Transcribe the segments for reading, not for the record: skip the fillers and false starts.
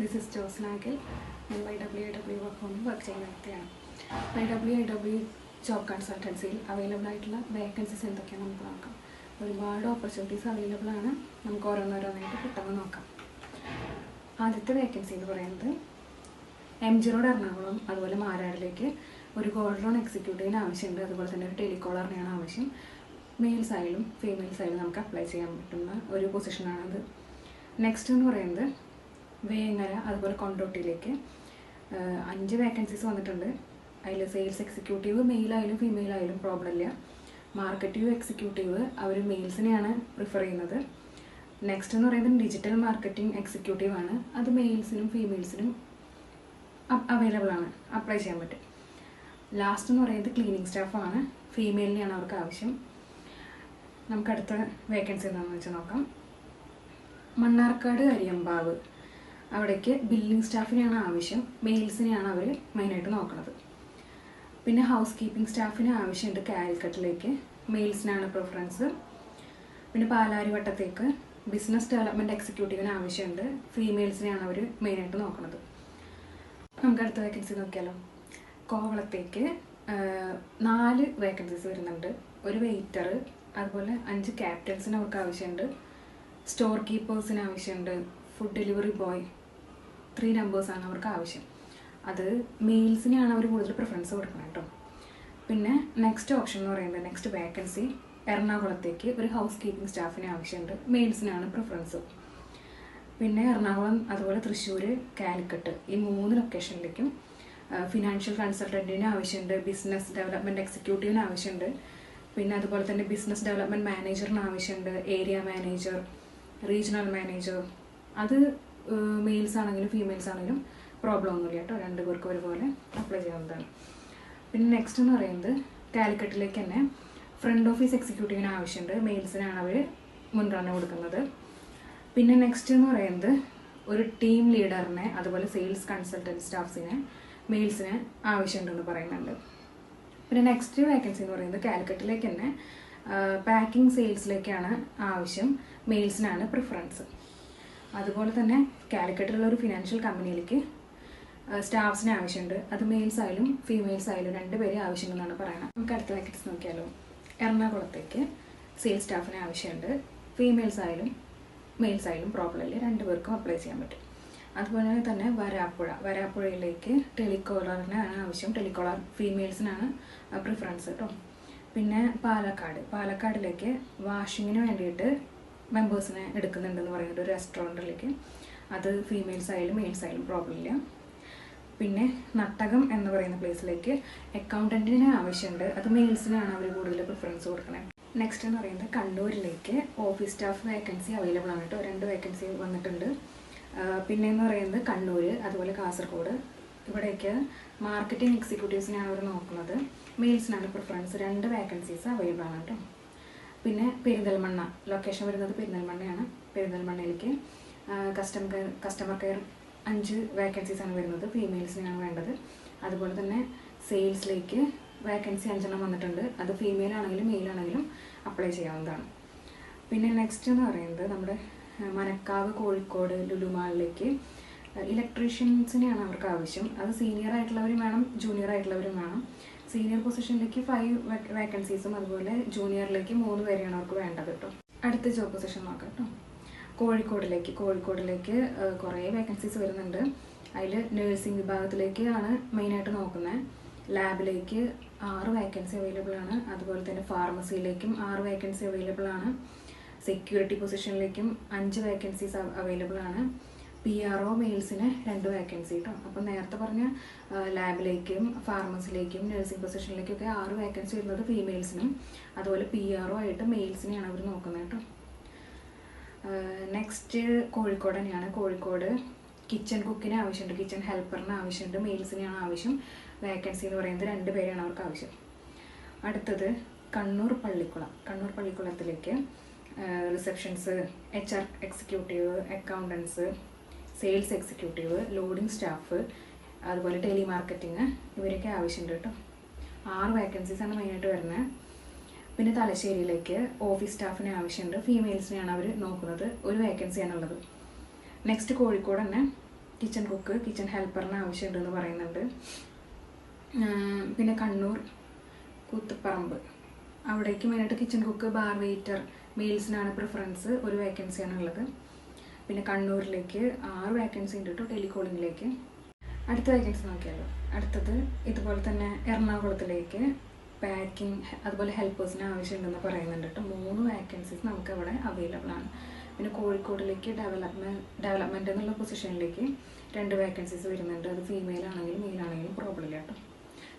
This is Josnagil and YWIW work home work ചെയ്യുന്ന വ്യക്തിയാണ്. YWIW job കൺസൾട്ടൻസിയിൽ available ആയിട്ടുള്ള vacancies എന്തൊക്കെയാണ് നമുക്ക് നോക്കാം. ഒരുപാട് ഓപ്പർച്യൂണിറ്റീസ് അവൈലബിൾ ആണ്. നമുക്ക് ഓരോന്നോരോന്നായിട്ട് പെട്ടെന്ന് നോക്കാം. ആദ്യത്തെ വേക്കൻസി എന്ന് പറയുന്നത് MG റോഡ് എറണാകുളം അതുപോലെ മാരാടിലേക്ക് ഒരു ഗോൾഡ് ലോൺ എക്സിക്യൂട്ടീവിന് ആവശ്യമുണ്ട്. അതുപോലെ തന്നെ ഒരു ടെലികോളറിനെയാണ് ആവശ്യം. മെയിൽസ് ആയാലും ഫീമെയിൽസ് ആയാലും നമുക്ക് അപ്ലൈ ചെയ്യാൻ പറ്റുന്ന ഒരു പൊസിഷനാണത്. നെക്സ്റ്റ് എന്ന് പറയുന്നത് വേങ്ങര അതുപോലെ കൊണ്ടോട്ടിയിലേക്ക് 5 വേക്കൻസീസ് വന്നിട്ടുണ്ട്. അതിൽ സെയിൽസ് എക്സിക്യൂട്ടീവ് മെയിലായാലും ഫീമെയിലായാലും പ്രോബ്ലം ഇല്ല. മാർക്കറ്റീവ് എക്സിക്യൂട്ടീവ് അവർ മെയിൽസിനെയാണ് പ്രിഫർ ചെയ്യുന്നത്. നെക്സ്റ്റ് എന്ന് പറയുന്നത് ഡിജിറ്റൽ മാർക്കറ്റിംഗ് എക്സിക്യൂട്ടീവ് ആണ്. അത് മെയിൽസിനും ഫീമെയിൽസിനും അവൈലബിൾ ആണ്, അപ്ലൈ ചെയ്യാൻ പറ്റും. ലാസ്റ്റ് എന്ന് പറയുന്നത് ക്ലീനിങ് സ്റ്റാഫാണ്, ഫീമെയിലിനെയാണ് അവർക്ക് ആവശ്യം. നമുക്ക് അടുത്ത വേക്കൻസി എന്താണെന്ന് വെച്ചാൽ നോക്കാം. മണ്ണാർക്കാട് അരിയമ്പാവ് അവിടേക്ക് ബില്ലിംഗ് സ്റ്റാഫിനെയാണ് ആവശ്യം. മെയിൽസിനെയാണ് അവർ മെയിനായിട്ട് നോക്കുന്നത്. പിന്നെ ഹൗസ് കീപ്പിംഗ് സ്റ്റാഫിന് ആവശ്യമുണ്ട് കാലിക്കറ്റിലേക്ക്, മെയിൽസിനാണ് പ്രിഫറൻസ്. പിന്നെ പാലാരിവട്ടത്തേക്ക് ബിസിനസ് ഡെവലപ്മെൻറ്റ് എക്സിക്യൂട്ടീവിന് ആവശ്യമുണ്ട്. ഫീമെയിൽസിനെയാണ് അവർ മെയിനായിട്ട് നോക്കുന്നത്. നമുക്ക് അടുത്ത വേക്കൻസി നോക്കിയാലോ. കോവളത്തേക്ക് 4 വേക്കൻസീസ് വരുന്നുണ്ട്. ഒരു വെയിറ്റർ, അതുപോലെ 5 ക്യാപ്റ്റൻസിന് അവർക്ക് ആവശ്യമുണ്ട്. സ്റ്റോർ കീപ്പേഴ്സിന് ആവശ്യമുണ്ട്. ഫുഡ് ഡെലിവറി ബോയ് 3 നമ്പേഴ്സാണ് അവർക്ക് ആവശ്യം. അത് മെയിൽസിനെയാണ് അവർ കൂടുതൽ പ്രിഫറൻസ് കൊടുക്കണം കേട്ടോ. പിന്നെ നെക്സ്റ്റ് ഓപ്ഷൻ എന്ന് പറയുന്നത് നെക്സ്റ്റ് വേക്കൻസി എറണാകുളത്തേക്ക് ഒരു ഹൗസ് കീപ്പിംഗ് സ്റ്റാഫിന് ആവശ്യമുണ്ട്. മെയിൽസിനാണ് പ്രിഫറൻസ്. പിന്നെ എറണാകുളം അതുപോലെ തൃശ്ശൂർ, കാലിക്കറ്റ് ഈ 3 ലൊക്കേഷനിലേക്കും ഫിനാൻഷ്യൽ കൺസൾട്ടൻറ്റിന് ആവശ്യമുണ്ട്. ബിസിനസ് ഡെവലപ്മെൻറ്റ് എക്സിക്യൂട്ടീവിന് ആവശ്യമുണ്ട്. പിന്നെ അതുപോലെ തന്നെ ബിസിനസ് ഡെവലപ്മെൻറ്റ് മാനേജറിന് ആവശ്യമുണ്ട്. Area manager, regional manager. അത് മെയിൽസ് ആണെങ്കിലും ഫീമെയിൽസ് ആണെങ്കിലും പ്രോബ്ലം ഒന്നുമില്ല കേട്ടോ, 2 പേർക്ക് ഒരുപോലെ അപ്ലൈ ചെയ്യാവുന്നതാണ്. പിന്നെ നെക്സ്റ്റ് എന്ന് പറയുന്നത് കാലിക്കറ്റിലേക്ക് തന്നെ ഫ്രണ്ട് ഓഫീസ് എക്സിക്യൂട്ടീവിന് ആവശ്യമുണ്ട്. മെയിൽസിനാണ് അവർ മുൻഗണന കൊടുക്കുന്നത്. പിന്നെ നെക്സ്റ്റ് എന്ന് പറയുന്നത് ഒരു ടീം ലീഡറിനെ അതുപോലെ സെയിൽസ് കൺസൾട്ടൻറ്റ് സ്റ്റാഫ്സിനെ മെയിൽസിന് ആവശ്യമുണ്ടെന്ന് പറയുന്നുണ്ട്. പിന്നെ നെക്സ്റ്റ് വേക്കൻസി എന്ന് പറയുന്നത് കാലിക്കറ്റിലേക്ക് തന്നെ പാക്കിംഗ് സെയിൽസിലേക്കാണ് ആവശ്യം. മെയിൽസിനാണ് പ്രിഫറൻസ്. അതുപോലെ തന്നെ കാലിക്കറ്റിലുള്ള ഒരു ഫിനാൻഷ്യൽ കമ്പനിയിലേക്ക് സ്റ്റാഫ്സിന് ആവശ്യമുണ്ട്. അത് മെയിൽസ് ആയാലും ഫീമെയിൽസ് ആയാലും 2 പേരെ ആവശ്യമുണ്ടെന്നാണ് പറയുന്നത്. നമുക്ക് അടുത്ത വേക്കൻസി നോക്കിയാലോ. എറണാകുളത്തേക്ക് സെയിൽസ് സ്റ്റാഫിന് ആവശ്യമുണ്ട്. ഫീമെയിൽസ് ആയാലും മെയിൽസ് ആയാലും പ്രോബ്ലം ഇല്ല, 2 പേർക്കും അപ്ലൈ ചെയ്യാൻ പറ്റും. അതുപോലെ തന്നെ വരാപ്പുഴയിലേക്ക് ടെലികോളറിനാണ് ആവശ്യം. ടെലികോളർ ഫീമെയിൽസിനാണ് പ്രിഫറൻസ് കേട്ടോ. പിന്നെ പാലക്കാടിലേക്ക് വാഷിങ്ങിന് വേണ്ടിയിട്ട് മെമ്പേഴ്സിനെ എടുക്കുന്നുണ്ടെന്ന് പറയുന്നത് ഒരു റെസ്റ്റോറൻറ്റിലേക്ക്. അത് ഫീമെയിൽസ് ആയാലും മെയിൽസ് ആയാലും പ്രോബ്ലം ഇല്ല. പിന്നെ നട്ടകം എന്ന് പറയുന്ന പ്ലേസിലേക്ക് അക്കൗണ്ടൻറ്റിന് ആവശ്യമുണ്ട്. അത് മെയിൽസിനാണ് അവർ കൂടുതൽ പ്രിഫറൻസ് കൊടുക്കുന്നത്. നെക്സ്റ്റ് എന്ന് പറയുന്നത് കണ്ണൂരിലേക്ക് ഓഫീസ് സ്റ്റാഫ് വേക്കൻസി അവൈലബിൾ ആണ് കേട്ടോ. 2 വേക്കൻസി വന്നിട്ടുണ്ട്. പിന്നെ എന്ന് പറയുന്നത് കണ്ണൂർ അതുപോലെ കാസർഗോഡ് ഇവിടേക്ക് മാർക്കറ്റിംഗ് എക്സിക്യൂട്ടീവ്സിനെയാണ് അവർ നോക്കുന്നത്. മെയിൽസിനാണ് പ്രിഫറൻസ്. 2 വേക്കൻസീസ് അവൈലബിൾ ആണ് കേട്ടോ. പിന്നെ പെരിന്തൽമണ്ണ ലൊക്കേഷൻ വരുന്നത് പെരിന്തൽമണ്ണയാണ്. പെരിന്തൽമണ്ണയിലേക്ക് കസ്റ്റമർ കെയർ 5 വേക്കൻസീസാണ് വരുന്നത്. ഫീമെയിൽസിനാണ് വേണ്ടത്. അതുപോലെ തന്നെ സെയിൽസിലേക്ക് വേക്കൻസി 5 വന്നിട്ടുണ്ട്. അത് ഫീമെയിൽ ആണെങ്കിലും മെയിൽ ആണെങ്കിലും അപ്ലൈ ചെയ്യാവുന്നതാണ്. പിന്നെ നെക്സ്റ്റ് എന്ന് പറയുന്നത് നമ്മുടെ മനക്കാവ് കോഴിക്കോട് ലുലുമാളിലേക്ക് ഇലക്ട്രീഷ്യൻസിനെയാണ് അവർക്ക് ആവശ്യം. അത് സീനിയർ ആയിട്ടുള്ളവരും വേണം, ജൂനിയർ ആയിട്ടുള്ളവരും വേണം. സീനിയർ പൊസിഷനിലേക്ക് 5 വേക്കൻസീസും അതുപോലെ ജൂനിയറിലേക്ക് 3 പേരെയാണ് അവർക്ക് വേണ്ടത് കേട്ടോ. അടുത്ത ജോബ് പൊസിഷൻ നോക്കാം കേട്ടോ. കോഴിക്കോടിലേക്ക് കുറേ വേക്കൻസീസ് വരുന്നുണ്ട്. അതിൽ നഴ്സിംഗ് വിഭാഗത്തിലേക്കാണ് മെയിനായിട്ട് നോക്കുന്നത്. ലാബിലേക്ക് 6 വേക്കൻസി അവൈലബിൾ ആണ്. അതുപോലെ തന്നെ ഫാർമസിയിലേക്കും 6 വേക്കൻസി അവൈലബിൾ ആണ്. സെക്യൂരിറ്റി പൊസിഷനിലേക്കും 5 വേക്കൻസീസ് അവൈലബിൾ ആണ്. PRO മെയിൽസിന് 2 വേക്കൻസി കേട്ടോ. അപ്പം നേരത്തെ പറഞ്ഞ ലാബിലേക്കും ഫാർമസിയിലേക്കും നഴ്സിംഗ് പൊസിഷനിലേക്കൊക്കെ 6 വേക്കൻസി വരുന്നത് ഫീമെയിൽസിനും അതുപോലെ PRO ആയിട്ട് മെയിൽസിനെയാണ് അവർ നോക്കുന്നത് കേട്ടോ. നെക്സ്റ്റ് കോഴിക്കോട് തന്നെയാണ്. കോഴിക്കോട് കിച്ചൺ കുക്കിന് ആവശ്യമുണ്ട്, കിച്ചൺ ഹെൽപ്പറിന് ആവശ്യമുണ്ട്. മെയിൽസിനെയാണ് ആവശ്യം. വേക്കൻസി എന്ന് പറയുന്നത് 2 പേരെയാണ് അവർക്ക് ആവശ്യം. അടുത്തത് കണ്ണൂർ പള്ളിക്കുളത്തിലേക്ക് receptions, HR executive, accountants, sales executive, loading staff, അതുപോലെ ടെലിമാർക്കറ്റിംഗ് ഇവരൊക്കെ ആവശ്യമുണ്ട് കേട്ടോ. 6 വേക്കൻസീസാണ് മെയിനായിട്ട് വരുന്നത്. പിന്നെ തലശ്ശേരിയിലേക്ക് ഓഫീസ് സ്റ്റാഫിനെ ആവശ്യമുണ്ട്. ഫീമെയിൽസിനെയാണ് അവർ നോക്കുന്നത്. 1 വേക്കൻസിയാണുള്ളത്. നെക്സ്റ്റ് കോഴിക്കോട് തന്നെ കിച്ചൺ കുക്ക്, കിച്ചൺ ഹെൽപ്പറിന് ആവശ്യമുണ്ടെന്ന് പറയുന്നുണ്ട്. പിന്നെ കണ്ണൂർ കൂത്തുപറമ്പ് അവിടേക്ക് മെയിനായിട്ട് കിച്ചൺ കുക്ക്, ബാർ വെയിറ്റർ, മെയിൽസിനാണ് പ്രിഫറൻസ്, ഒരു വേക്കൻസിയാണ് ഉള്ളത്. പിന്നെ കണ്ണൂരിലേക്ക് 6 വേക്കൻസി ഉണ്ട് കേട്ടോ ടെലികോളിങ്ങിലേക്ക്. അടുത്ത വേക്കൻസി നോക്കിയാലോ. അടുത്തത് ഇതുപോലെ തന്നെ എറണാകുളത്തിലേക്ക് പാക്കിംഗ് അതുപോലെ ഹെൽപ്പേഴ്സിന് ആവശ്യമുണ്ടെന്ന് പറയുന്നുണ്ട് കേട്ടോ. 3 വേക്കൻസീസ് നമുക്ക് അവിടെ അവൈലബിൾ ആണ്. പിന്നെ കോഴിക്കോടിലേക്ക് ഡെവലപ്മെൻറ്റ് എന്നുള്ള പൊസിഷനിലേക്ക് 2 വേക്കൻസീസ് വരുന്നുണ്ട്. അത് ഫീമെയിൽ ആണെങ്കിലും മെയിൽ ആണെങ്കിലും പ്രോബ്ലം ഇല്ല കേട്ടോ.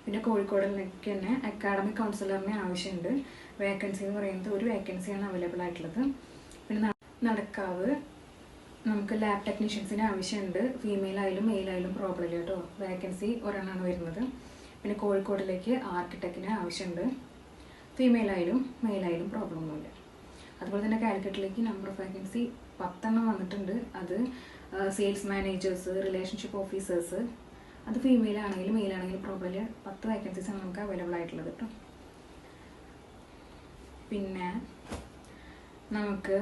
പിന്നെ കോഴിക്കോടിലേക്ക് തന്നെ അക്കാഡമിക് കൗൺസിലറിന് ആവശ്യമുണ്ട്. വേക്കൻസി എന്ന് പറയുന്നത് 1 വേക്കൻസിയാണ് അവൈലബിൾ ആയിട്ടുള്ളത്. പിന്നെ നടക്കാവ് നമുക്ക് ലാബ് ടെക്നീഷ്യൻസിന് ആവശ്യമുണ്ട്. ഫീമെയിൽ ആയാലും മെയിൽ ആയാലും പ്രോബ്ലം ഇല്ല കേട്ടോ. വേക്കൻസി ഒരെണ്ണമാണ് വരുന്നത്. പിന്നെ കോഴിക്കോടിലേക്ക് ആർക്കിടെക്റ്റിന് ആവശ്യമുണ്ട്. ഫീമെയിൽ ആയാലും മെയിൽ ആയാലും പ്രോബ്ലം ഒന്നുമില്ല. അതുപോലെ തന്നെ കാലിക്കറ്റിലേക്ക് നമ്പർ ഓഫ് വേക്കൻസി 10 വന്നിട്ടുണ്ട്. അത് സെയിൽസ് മാനേജേഴ്സ്, റിലേഷൻഷിപ്പ് ഓഫീസേഴ്സ്, അത് ഫീമെയിൽ ആണെങ്കിലും മെയിൽ ആണെങ്കിലും പ്രോബ്ലം ഇല്ല. 10 വേക്കൻസീസാണ് നമുക്ക് അവൈലബിൾ ആയിട്ടുള്ളത് കേട്ടോ. പിന്നെ നമുക്ക്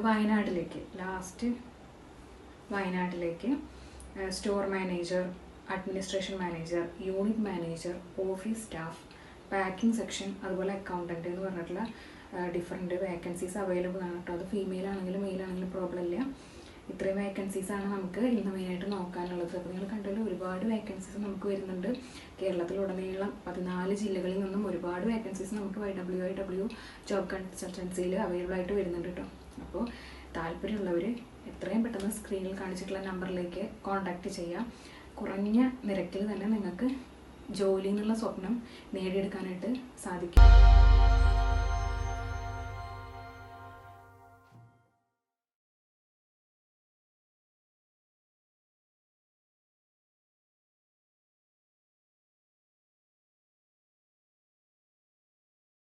വയനാട്ടിലേക്ക് store manager, administration manager, unit manager, office staff, packing section, അതുപോലെ അക്കൗണ്ടൻറ്റ് എന്ന് പറഞ്ഞിട്ടുള്ള ഡിഫറെൻറ്റ് വേക്കൻസീസ് അവൈലബിൾ ആണ് കേട്ടോ. അത് ഫീമെയിൽ ആണെങ്കിലും മെയിൽ ആണെങ്കിലും പ്രോബ്ലം ഇല്ല. ഇത്രയും വേക്കൻസീസാണ് നമുക്ക് ഇന്ന് മെയിനായിട്ട് നോക്കാനുള്ളത്. അപ്പോൾ നിങ്ങൾ കണ്ടല്ലോ, ഒരുപാട് വേക്കൻസീസ് നമുക്ക് വരുന്നുണ്ട്. കേരളത്തിലുടനീളം 14 ജില്ലകളിൽ നിന്നും ഒരുപാട് വേക്കൻസീസ് നമുക്ക് YWIW ജോബ് കൺസൾട്ടൻസിയിൽ അവൈലബിൾ ആയിട്ട് വരുന്നുണ്ട് കേട്ടോ. അപ്പോൾ താല്പര്യമുള്ളവർ എത്രയും പെട്ടെന്ന് സ്ക്രീനിൽ കാണിച്ചിട്ടുള്ള നമ്പറിലേക്ക് കോൺടാക്റ്റ് ചെയ്യാം. കുറഞ്ഞ നിരക്കിൽ തന്നെ നിങ്ങൾക്ക് ജോലി എന്നുള്ള സ്വപ്നം നേടിയെടുക്കാനായിട്ട് സാധിക്കും.